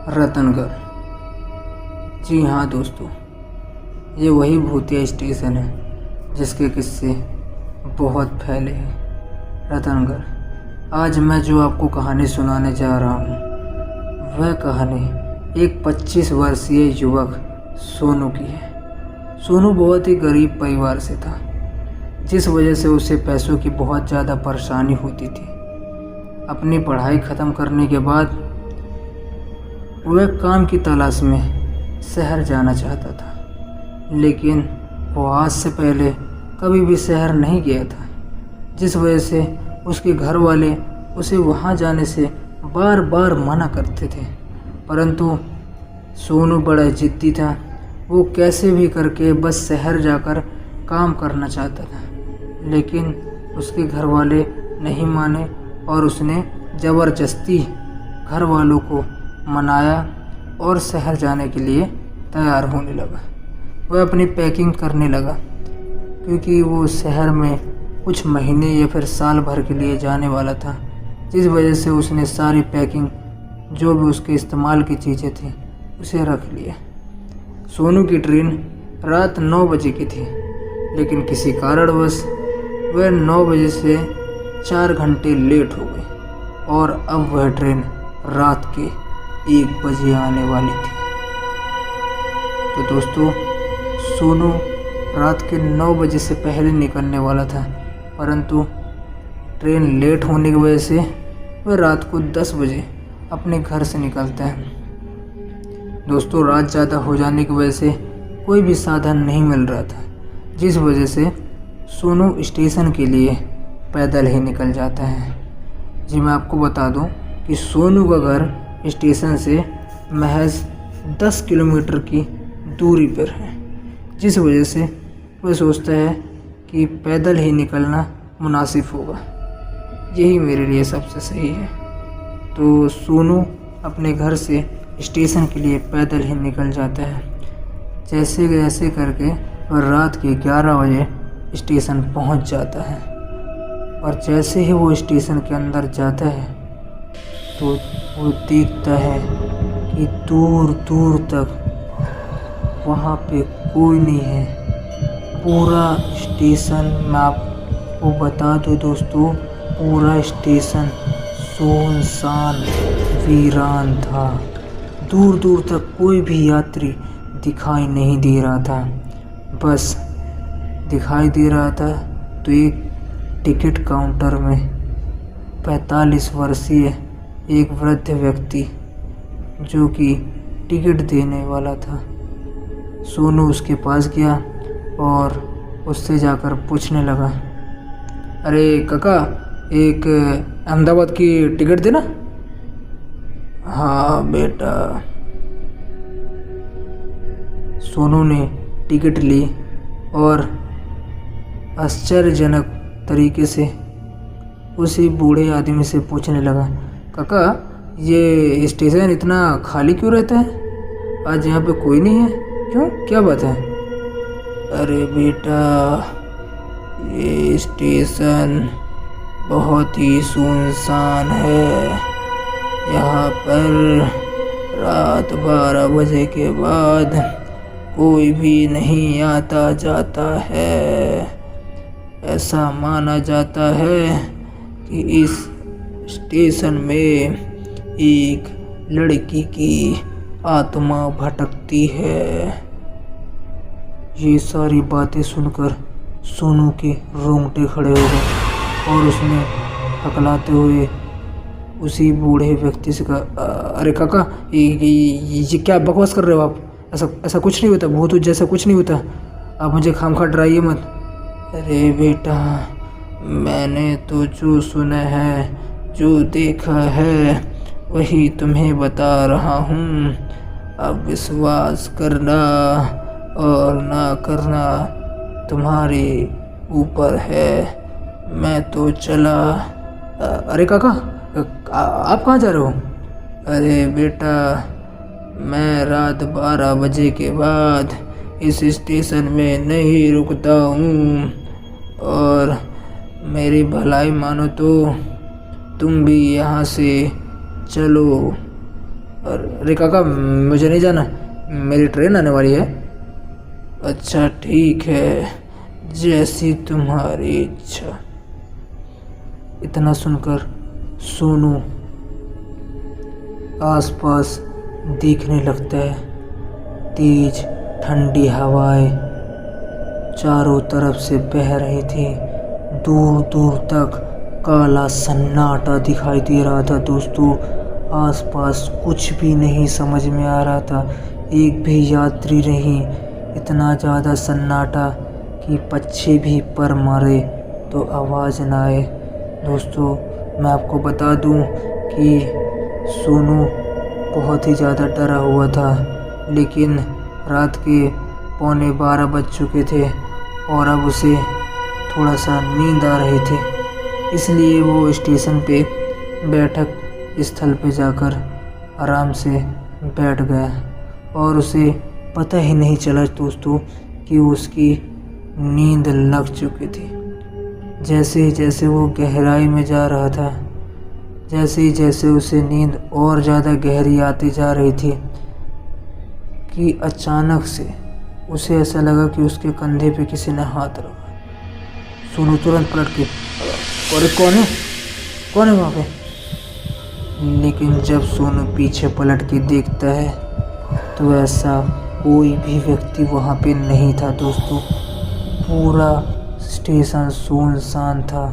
रतनगढ़। जी हाँ दोस्तों, ये वही भूतिया स्टेशन है जिसके किस्से बहुत फैले हैं। रतनगढ़। आज मैं जो आपको कहानी सुनाने जा रहा हूँ वह कहानी एक 25 वर्षीय युवक सोनू की है। सोनू बहुत ही गरीब परिवार से था, जिस वजह से उसे पैसों की बहुत ज़्यादा परेशानी होती थी। अपनी पढ़ाई ख़त्म करने के बाद वह काम की तलाश में शहर जाना चाहता था, लेकिन वो आज से पहले कभी भी शहर नहीं गया था, जिस वजह से उसके घर वाले उसे वहाँ जाने से बार बार मना करते थे। परंतु सोनू बड़ा जिद्दी था। वो कैसे भी करके बस शहर जाकर काम करना चाहता था, लेकिन उसके घर वाले नहीं माने और उसने ज़बरदस्ती घर वालों को मनाया और शहर जाने के लिए तैयार होने लगा। वह अपनी पैकिंग करने लगा, क्योंकि वो शहर में कुछ महीने या फिर साल भर के लिए जाने वाला था, जिस वजह से उसने सारी पैकिंग जो भी उसके इस्तेमाल की चीज़ें थी उसे रख लिया। सोनू की ट्रेन रात 9 बजे की थी, लेकिन किसी कारणवश वह 9 बजे से 4 घंटे लेट हो गई और अब वह ट्रेन रात के 1 बजे आने वाली थी। तो दोस्तों, सोनू रात के 9 बजे से पहले निकलने वाला था, परंतु ट्रेन लेट होने की वजह से वह रात को 10 बजे अपने घर से निकलता है। दोस्तों, रात ज़्यादा हो जाने की वजह से कोई भी साधन नहीं मिल रहा था, जिस वजह से सोनू स्टेशन के लिए पैदल ही निकल जाता है। जी मैं आपको बता दूं कि सोनू का घर स्टेशन से महज 10 किलोमीटर की दूरी पर है, जिस वजह से वह सोचता है कि पैदल ही निकलना मुनासिब होगा, यही मेरे लिए सबसे सही है। तो सोनू अपने घर से स्टेशन के लिए पैदल ही निकल जाता है। जैसे जैसे करके वह रात के 11 बजे स्टेशन पहुंच जाता है, और जैसे ही वो स्टेशन के अंदर जाता है तो वो देखता है कि दूर दूर तक वहाँ पे कोई नहीं है। पूरा स्टेशन, मैं आपको बता दूँ दोस्तों, पूरा स्टेशन सुनसान वीरान था। दूर दूर तक कोई भी यात्री दिखाई नहीं दे रहा था। बस दिखाई दे रहा था तो एक टिकट काउंटर में 45 वर्षीय एक वृद्ध व्यक्ति जो कि टिकट देने वाला था। सोनू उसके पास गया और उससे जाकर पूछने लगा, अरे काका, एक अहमदाबाद की टिकट देना। हाँ बेटा। सोनू ने टिकट ली और आश्चर्यजनक तरीके से उसी बूढ़े आदमी से पूछने लगा, काका ये स्टेशन इतना खाली क्यों रहता है? आज यहाँ पे कोई नहीं है, क्यों, क्या बात है? अरे बेटा, ये स्टेशन बहुत ही सुनसान है। यहाँ पर रात 12 बजे के बाद कोई भी नहीं आता जाता है। ऐसा माना जाता है कि इस स्टेशन में एक लड़की की आत्मा भटकती है। ये सारी बातें सुनकर सोनू के रोंगटे खड़े हो गए और उसने हकलाते हुए उसी बूढ़े व्यक्ति से कहा, अरे काका, ये क्या बकवास कर रहे हो आप? ऐसा कुछ नहीं होता, भूत जैसा कुछ नहीं होता, आप मुझे खामखा डराइए मत। अरे बेटा, मैंने तो जो सुना है, जो देखा है, वही तुम्हें बता रहा हूँ। अब विश्वास करना और ना करना तुम्हारे ऊपर है। मैं तो चला। अरे काका, आप कहाँ जा रहे हो? अरे बेटा, मैं रात 12 बजे के बाद इस स्टेशन में नहीं रुकता हूँ, और मेरी भलाई मानो तो तुम भी यहाँ से चलो। अरे काका, मुझे नहीं जाना, मेरी ट्रेन आने वाली है। अच्छा ठीक है, जैसी तुम्हारी इच्छा। इतना सुनकर सोनू आसपास देखने लगता है। तेज ठंडी हवाएं चारों तरफ से बह रही थी। दूर दूर तक काला सन्नाटा दिखाई दे रहा था दोस्तों। आसपास कुछ भी नहीं समझ में आ रहा था, एक भी यात्री नहीं। इतना ज़्यादा सन्नाटा कि पक्षी भी पर मारे तो आवाज़ ना आए। दोस्तों, मैं आपको बता दूं कि सोनू बहुत ही ज़्यादा डरा हुआ था, लेकिन रात के 11:15 बज चुके थे और अब उसे थोड़ा सा नींद आ रही थी। इसलिए वो स्टेशन पे बैठक स्थल पे जाकर आराम से बैठ गया और उसे पता ही नहीं चला दोस्तों कि उसकी नींद लग चुकी थी। जैसे ही जैसे वो गहराई में जा रहा था, जैसे ही जैसे उसे नींद और ज़्यादा गहरी आती जा रही थी कि अचानक से उसे ऐसा लगा कि उसके कंधे पे किसी ने हाथ रखा। सोनू तुरंत पलट के, अरे कौन है वहाँ पे? लेकिन जब सोनू पीछे पलट के देखता है तो ऐसा कोई भी व्यक्ति वहाँ पे नहीं था दोस्तों। पूरा स्टेशन सुनसान था।